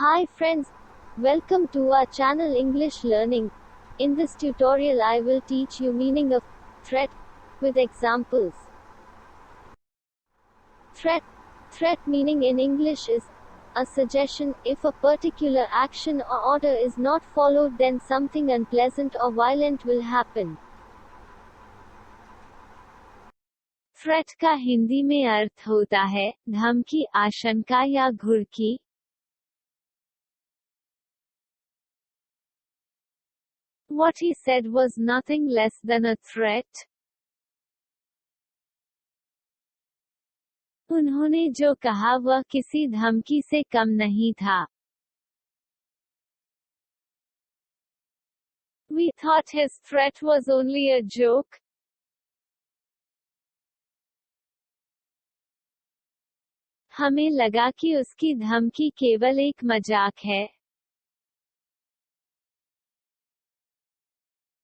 Hi friends, welcome to our channel English Learning. In this tutorial I will teach you meaning of threat with examples. Threat meaning in English is a suggestion. If a particular action or order is not followed, then something unpleasant or violent will happen. Threat का हिंदी में अर्थ होता है धमकी, आशंका या घुड़की. What he said was nothing less than a threat. उन्होंने जो कहा वह किसी धमकी से कम नहीं था. We thought his threat was only a joke. हमें लगा कि उसकी धमकी केवल एक मजाक है.